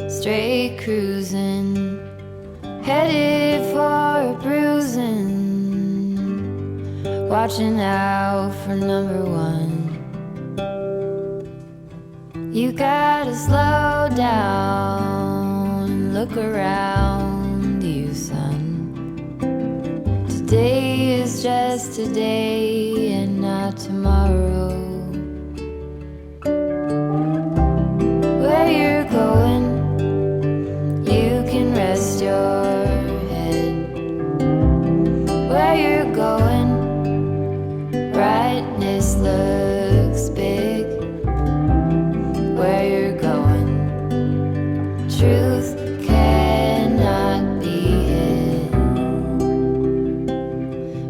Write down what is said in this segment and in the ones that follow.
straight cruising, headed for a bruising, watching out for number one. You gotta slow down and look around you, son. Today is just today and not tomorrow. Where you're going, you can rest your head. Where you're going, brightness looks big. Where you're going, truth cannot be hid.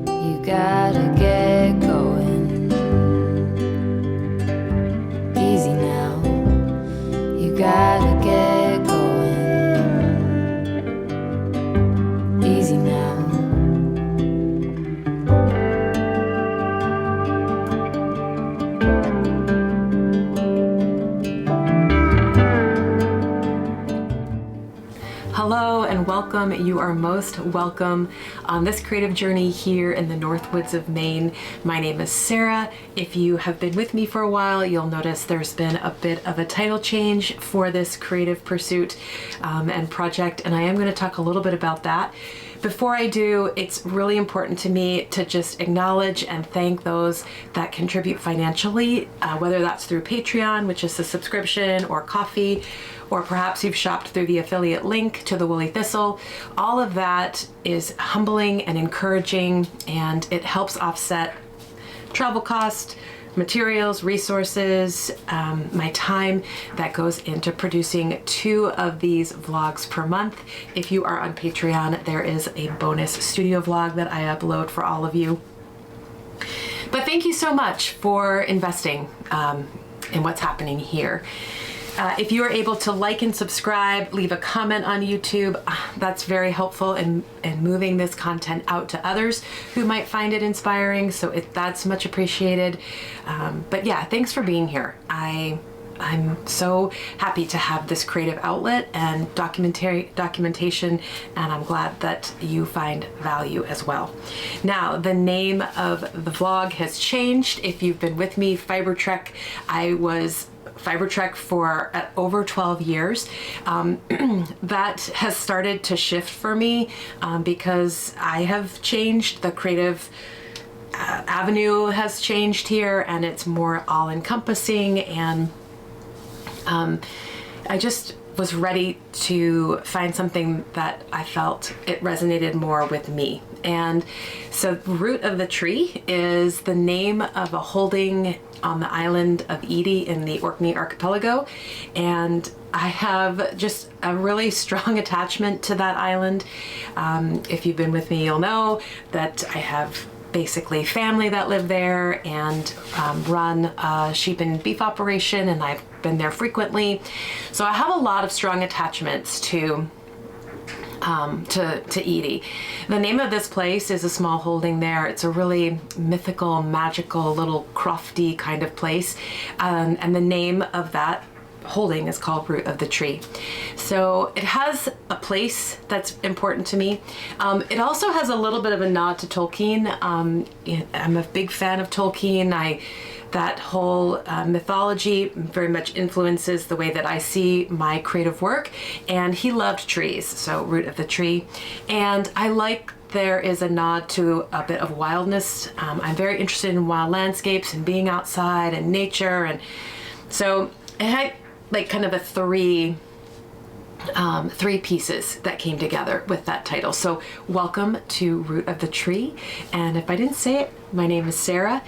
You gotta get going. Easy now. You gotta get going. Easy now. Hello and welcome. You are most welcome on this creative journey here in the Northwoods of Maine. My name is Sarah. If you have been with me for a while, you'll notice there's been a bit of a title change for this creative pursuit and project, and I am going to talk a little bit about that. Before I do, it's really important to me to just acknowledge and thank those that contribute financially, whether that's through Patreon, which is a subscription, or Coffee, or perhaps you've shopped through the affiliate link to the Woolly Thistle. All of that is humbling and encouraging, and it helps offset travel cost, materials, resources, my time that goes into producing 2 of these vlogs per month. If you are on Patreon, there is a bonus studio vlog that I upload for all of you. But thank you so much for investing in what's happening here. If you are able to like and subscribe, leave a comment on YouTube, that's very helpful in moving this content out to others who might find it inspiring, so that's much appreciated. But yeah, thanks for being here. I'm so happy to have this creative outlet and documentation, and I'm glad that you find value as well. Now, the name of the vlog has changed. If you've been with me, Fiber Trek, I was Fiber Trek for over 12 years. That has started to shift for me because I have changed. The creative avenue has changed here, and it's more all-encompassing, and I just was ready to find something that I felt it resonated more with me. And so Root of the Tree is the name of a holding on the island of Edie in the Orkney archipelago, and I have just a really strong attachment to that island. If you've been with me, you'll know that I have basically family that live there and run a sheep and beef operation, and I've been there frequently. So I have a lot of strong attachments to Edie. The name of this place is a small holding there. It's a really mythical, magical, little crofty kind of place. And the name of that holding is called Root of the Tree. So it has a place that's important to me. It also has a little bit of a nod to Tolkien. I'm a big fan of Tolkien. That whole mythology very much influences the way that I see my creative work, and he loved trees, so Root of the Tree. And I like there is a nod to a bit of wildness. I'm very interested in wild landscapes and being outside and nature, and so it had like kind of a three pieces that came together with that title. So welcome to Root of the Tree, and if I didn't say it, my name is Sarah.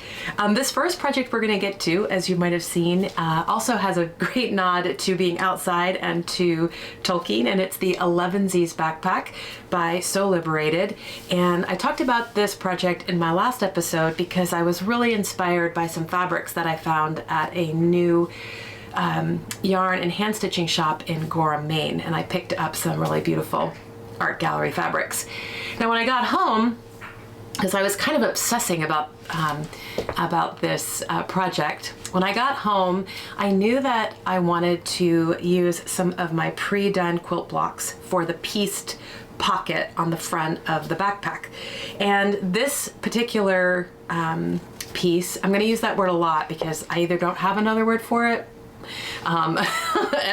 This first project we're going to get to, as you might have seen, also has a great nod to being outside and to Tolkien, and it's the Elevenses backpack by So Liberated. And I talked about this project in my last episode because I was really inspired by some fabrics that I found at a new yarn and hand stitching shop in Gorham, Maine, and I picked up some really beautiful art gallery fabrics. Now when I got home, because I was kind of obsessing about this project. When I got home, I knew that I wanted to use some of my pre-done quilt blocks for the pieced pocket on the front of the backpack. And this particular piece, I'm going to use that word a lot because I either don't have another word for it, and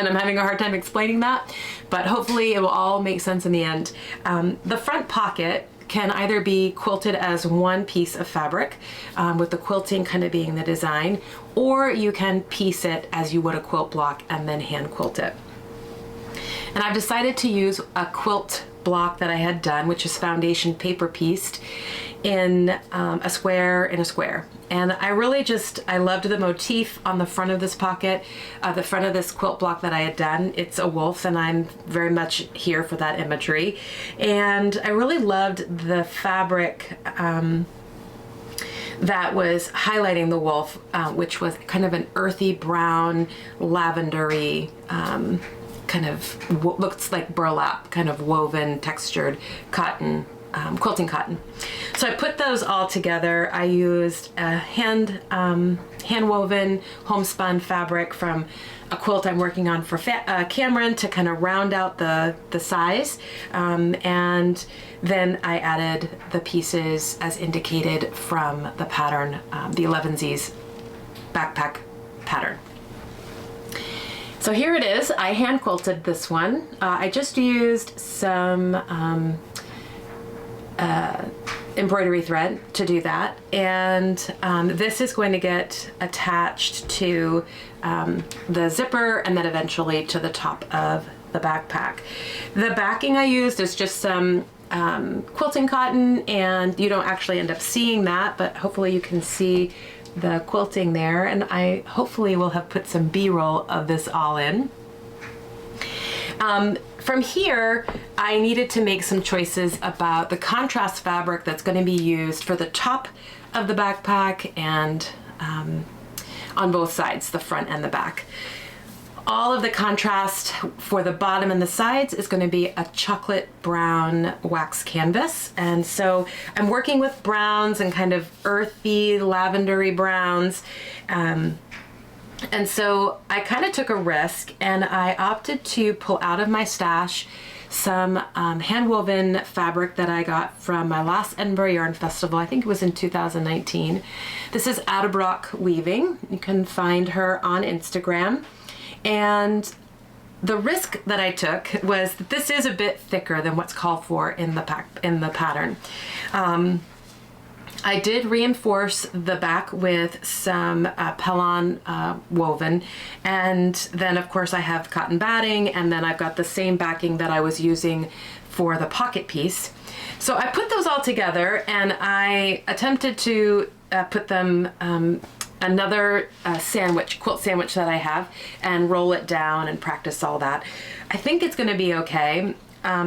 I'm having a hard time explaining that, but hopefully it will all make sense in the end. The front pocket can either be quilted as one piece of fabric, with the quilting kind of being the design, or you can piece it as you would a quilt block and then hand quilt it. And I've decided to use a quilt block that I had done, which is foundation paper pieced in a square in a square. And I loved the motif on the front of this pocket, the front of this quilt block that I had done. It's a wolf, and I'm very much here for that imagery. And I really loved the fabric that was highlighting the wolf, which was kind of an earthy brown, lavendery, kind of looks like burlap, kind of woven, textured cotton, quilting cotton. So I put those all together. I used a hand woven homespun fabric from a quilt I'm working on for Cameron to kind of round out the size, and then I added the pieces as indicated from the pattern, the Elevenses backpack pattern. So here it is. I hand quilted this one. I just used some embroidery thread to do that, and this is going to get attached to the zipper and then eventually to the top of the backpack. The backing I used is just some quilting cotton, and you don't actually end up seeing that, but hopefully you can see the quilting there, and I hopefully will have put some B-roll of this all in. From here, I needed to make some choices about the contrast fabric that's going to be used for the top of the backpack and on both sides, the front and the back. All of the contrast for the bottom and the sides is going to be a chocolate brown wax canvas. And so I'm working with browns and kind of earthy, lavendery browns. And so I kind of took a risk, and I opted to pull out of my stash some hand-woven fabric that I got from my last Edinburgh Yarn Festival. I think it was in 2019. This is Adabrock Weaving. You can find her on Instagram. And the risk that I took was that this is a bit thicker than what's called for in the pattern. I did reinforce the back with some Pellon woven, and then of course I have cotton batting, and then I've got the same backing that I was using for the pocket piece. So I put those all together, and I attempted to put them another quilt sandwich that I have, and roll it down and practice all that. I think it's going to be okay.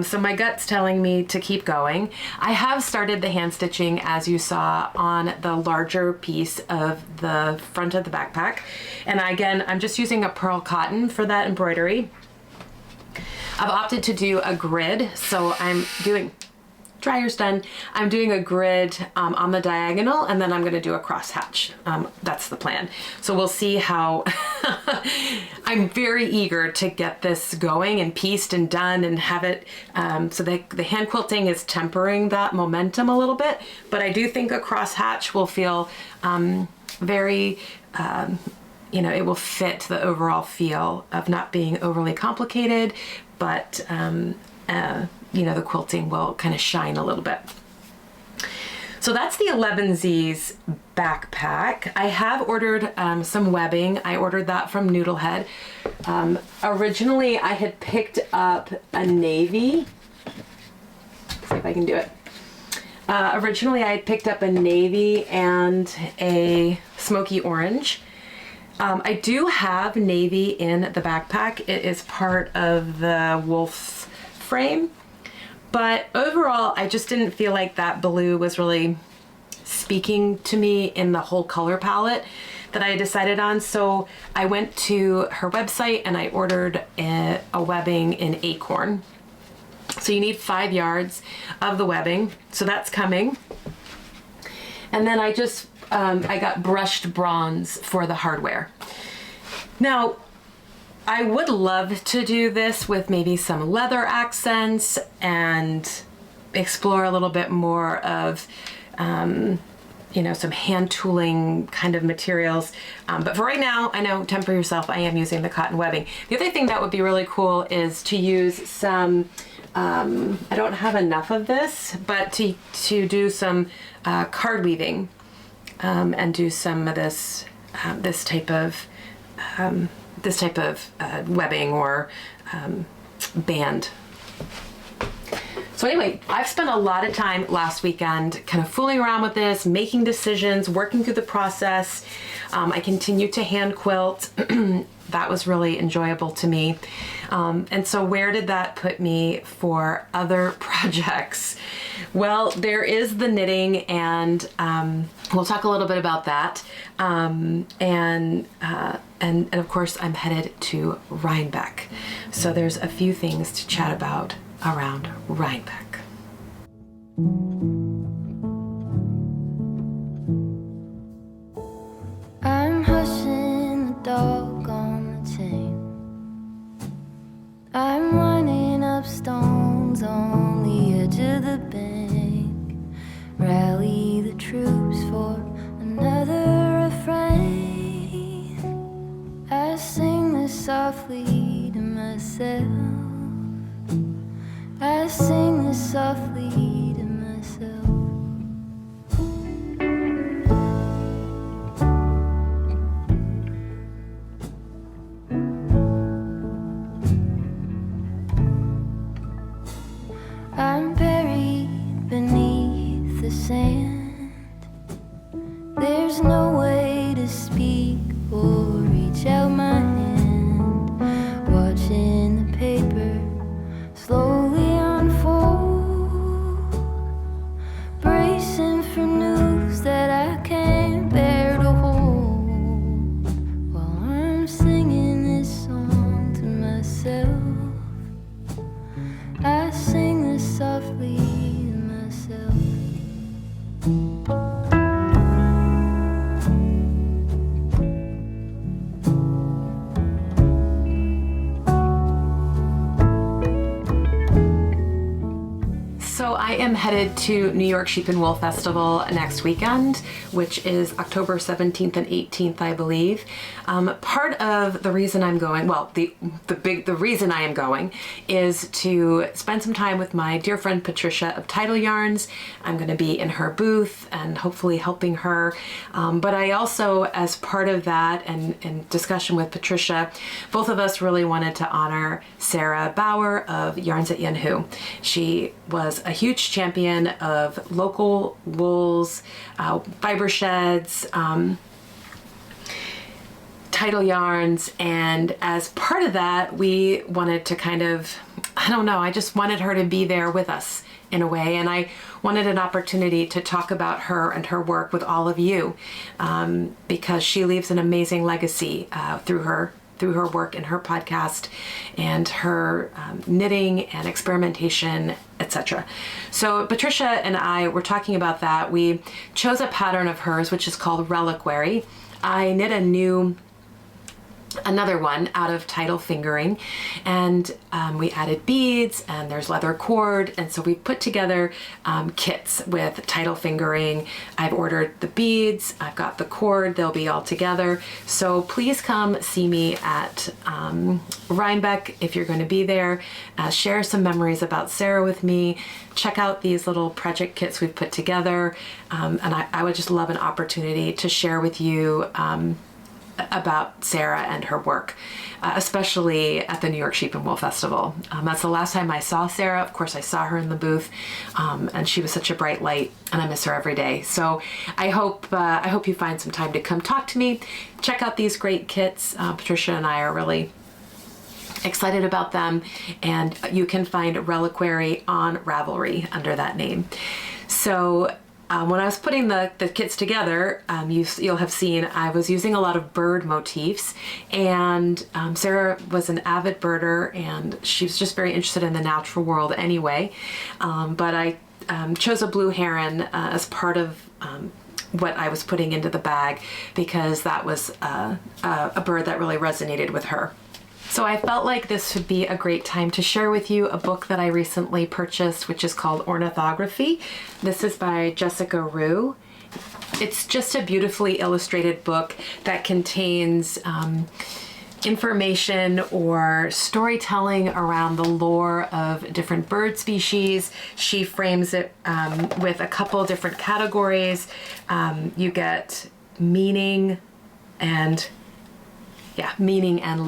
So my gut's telling me to keep going. I have started the hand stitching, as you saw, on the larger piece of the front of the backpack. And again, I'm just using a pearl cotton for that embroidery. I've opted to do a grid, so I'm doing, dryer's done. I'm doing a grid on the diagonal, and then I'm going to do a cross hatch. That's the plan. So we'll see how. I'm very eager to get this going and pieced and done and have it so that the hand quilting is tempering that momentum a little bit. But I do think a cross hatch will feel very, it will fit the overall feel of not being overly complicated, but the quilting will kind of shine a little bit. So that's the ElevenZ's backpack. I have ordered some webbing. I ordered that from Noodlehead. Originally, I had picked up a navy. Let's see if I can do it. Originally, I had picked up a navy and a smoky orange. I do have navy in the backpack. It is part of the wolf frame. But overall, I just didn't feel like that blue was really speaking to me in the whole color palette that I decided on. So I went to her website and I ordered a webbing in Acorn. So you need 5 yards of the webbing. So that's coming. And then I just, I got brushed bronze for the hardware. Now, I would love to do this with maybe some leather accents and explore a little bit more of, you know, some hand tooling kind of materials. But for right now, I know, temper yourself, I am using the cotton webbing. The other thing that would be really cool is to use some, I don't have enough of this, but to do some card weaving and do some of this, this type of webbing or band. So anyway, I've spent a lot of time last weekend kind of fooling around with this, making decisions, working through the process. I continued to hand quilt. That was really enjoyable to me. And so where did that put me for other projects? Well, there is the knitting, and we'll talk a little bit about that. And of course, I'm headed to Rhinebeck. So there's a few things to chat about around Rhinebeck. I'm hushing the dog on the chain. I'm running up stones on the edge of the bank. Rally the troops for another refrain. I sing this softly to myself. I sing this softly to myself. I'm buried beneath the sand. There's no way to speak or reach out my hand. Watching the paper slowly unfold, bracing for news that I can't bear to hold, while I'm singing this song to myself. I sing this softly to myself. So I am headed to New York Sheep and Wool Festival next weekend, which is October 17th and 18th, I believe. Part of the reason I'm going, well, the reason I am going is to spend some time with my dear friend Patricia of Tidal Yarns. I'm going to be in her booth and hopefully helping her. But I also, as part of that and in discussion with Patricia, both of us really wanted to honor Sarah Bauer of Yarns at Yenhu. She was a huge champion of local wools, fiber sheds, Tidal Yarns, and as part of that, we wanted to kind of, I don't know, I just wanted her to be there with us in a way, and I wanted an opportunity to talk about her and her work with all of you, because she leaves an amazing legacy through her work and her podcast and her knitting and experimentation, etc. So Patricia and I were talking about that. We chose a pattern of hers, which is called Reliquary. I knit another one out of Tidal Fingering, and we added beads, and there's leather cord, and so we put together kits with Tidal Fingering. I've ordered the beads, I've got the cord, they'll be all together. So please come see me at Rhinebeck if you're going to be there. Share some memories about Sarah with me. Check out these little project kits we've put together, and I would just love an opportunity to share with you about Sarah and her work, especially at the New York Sheep and Wool Festival. That's the last time I saw Sarah. Of course, I saw her in the booth, and she was such a bright light, and I miss her every day. So I hope you find some time to come talk to me. Check out these great kits. Patricia and I are really excited about them, and you can find Reliquary on Ravelry under that name. So when I was putting the kits together, you'll have seen I was using a lot of bird motifs, and Sarah was an avid birder, and she was just very interested in the natural world anyway. But I chose a blue heron as part of what I was putting into the bag, because that was a bird that really resonated with her. So I felt like this would be a great time to share with you a book that I recently purchased, which is called Ornithography. This is by Jessica Rue. It's just a beautifully illustrated book that contains information or storytelling around the lore of different bird species. She frames it with a couple different categories. You get meaning and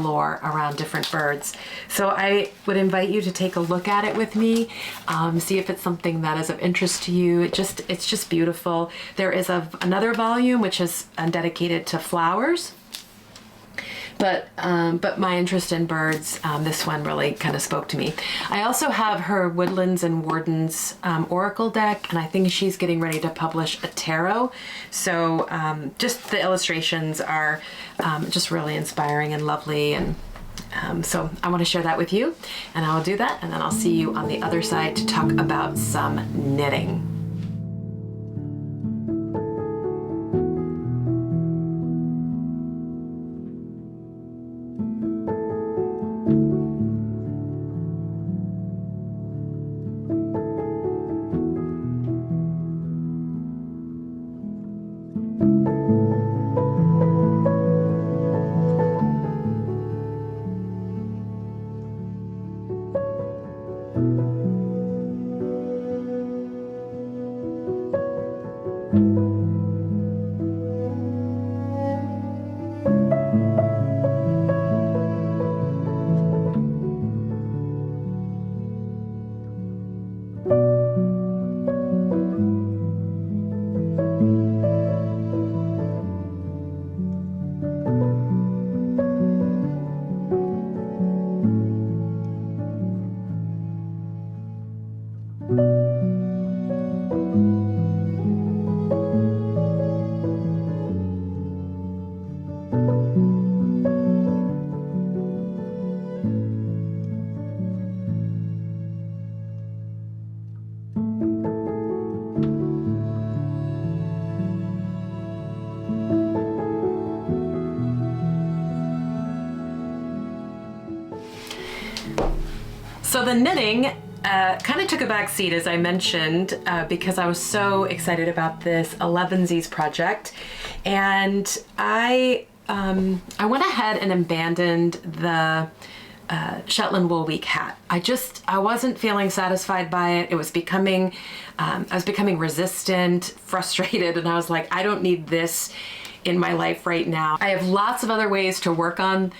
lore around different birds. So I would invite you to take a look at it with me, see if it's something that is of interest to you. It's just beautiful. There is another volume which is dedicated to flowers. But my interest in birds, this one really kind of spoke to me. I also have her Woodlands and Wardens Oracle deck, and I think she's getting ready to publish a tarot. So just the illustrations are just really inspiring and lovely, and so I want to share that with you, and I'll do that, and then I'll see you on the other side to talk about some knitting. So the knitting kind of took a back seat, as I mentioned, because I was so excited about this ElevenZ's project, and I went ahead and abandoned the Shetland Wool Week hat. I wasn't feeling satisfied by it. It was becoming, I was becoming resistant, frustrated, and I was like, I don't need this in my life right now. I have lots of other ways to work on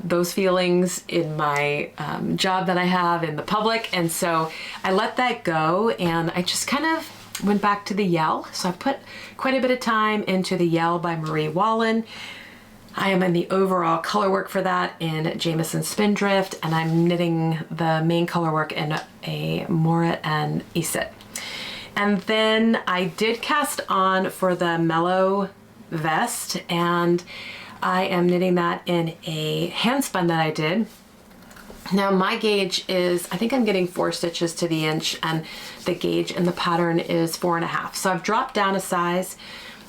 those feelings in my job that I have in the public, and so I let that go, and I just kind of went back to the Yell. So I put quite a bit of time into the Yell by Marie Wallen. I am in the overall color work for that in Jameson Spindrift, and I'm knitting the main color work in a Moret and Isit. And then I did cast on for the Mellow vest, and I am knitting that in a hand spun that I did. Now my gauge is, I think I'm getting 4 stitches to the inch, and the gauge in the pattern is 4.5. So I've dropped down a size.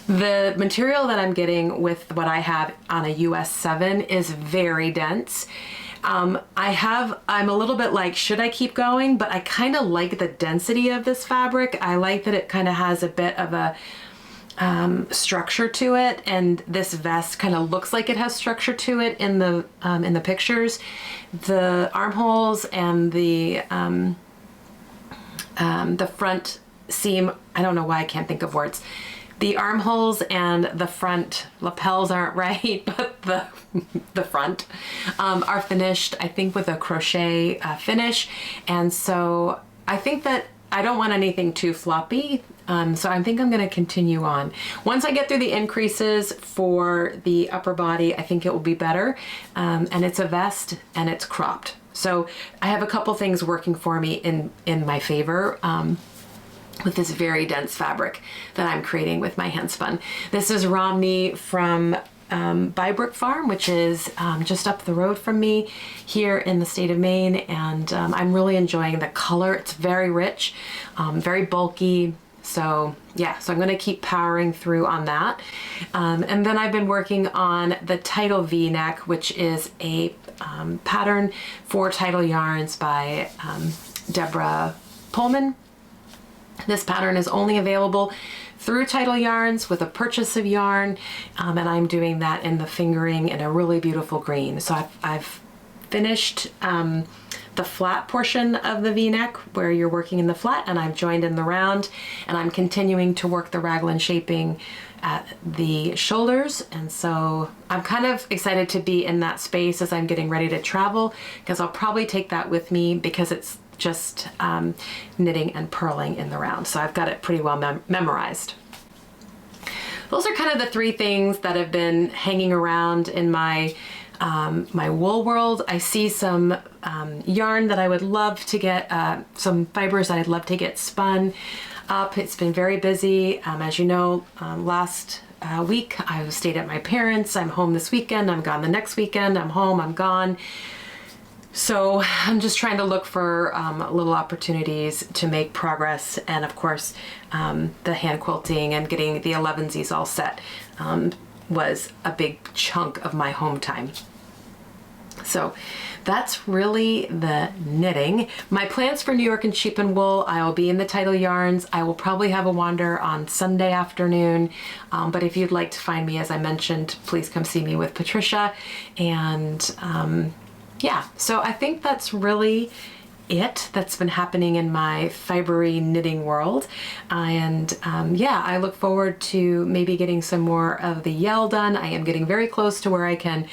The material that I'm getting with what I have on a US 7 is very dense. I'm a little bit like, should I keep going? But I kind of like the density of this fabric. I like that it kind of has a bit of a structure to it, and this vest kind of looks like it has structure to it in the pictures. The armholes and the front seam, I don't know why I can't think of words. The armholes and the front lapels aren't right, but the front are finished, I think, with a crochet finish, and so I think that I don't want anything too floppy, so I think I'm going to continue on. Once I get through the increases for the upper body, I think it will be better, and it's a vest and it's cropped. So I have a couple things working for me in my favor with this very dense fabric that I'm creating with my hand spun. This is Romney from Bybrook Farm, which is just up the road from me here in the state of Maine, and I'm really enjoying the color. It's very rich, very bulky, So yeah, so I'm going to keep powering through on that. And then I've been working on the Tidal V-neck, which is a pattern for Tidal yarns by Deborah Pullman. This pattern is only available through Tidal Yarns with a purchase of yarn, and I'm doing that in the fingering in a really beautiful green. So I've finished the flat portion of the V-neck where you're working in the flat, and I've joined in the round, and I'm continuing to work the raglan shaping at the shoulders. And so I'm kind of excited to be in that space as I'm getting ready to travel, because I'll probably take that with me because it's just knitting and purling in the round. So I've got it pretty well memorized. Those are kind of the three things that have been hanging around in my my wool world. I see some yarn that I would love to get, some fibers that I'd love to get spun up. It's been very busy. As you know, last week I stayed at my parents'. I'm home this weekend. I'm gone the next weekend. I'm home, I'm gone. So I'm just trying to look for little opportunities to make progress. And of course, the hand quilting and getting the Elevenses all set was a big chunk of my home time. So that's really the knitting. My plans for New York and Sheep and Wool: I will be in the Tidal Yarns. I will probably have a wander on Sunday afternoon. But if you'd like to find me, as I mentioned, please come see me with Patricia. And yeah, so I think that's really it that's been happening in my fibery knitting world. And yeah, I look forward to maybe getting some more of the yell done. I am getting very close to where I can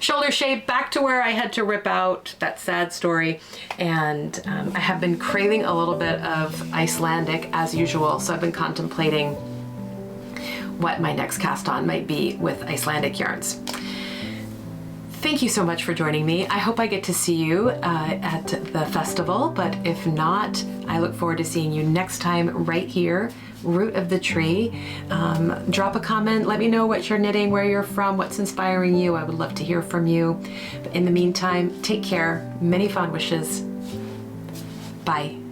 shoulder shape back to where I had to rip out. That sad story. And I have been craving a little bit of Icelandic as usual. So I've been contemplating what my next cast on might be with Icelandic yarns. Thank you so much for joining me. I hope I get to see you at the festival, but if not, I look forward to seeing you next time right here, Root of the Tree. Drop a comment, let me know what you're knitting, where you're from, what's inspiring you. I would love to hear from you. But in the meantime, take care, many fond wishes. Bye.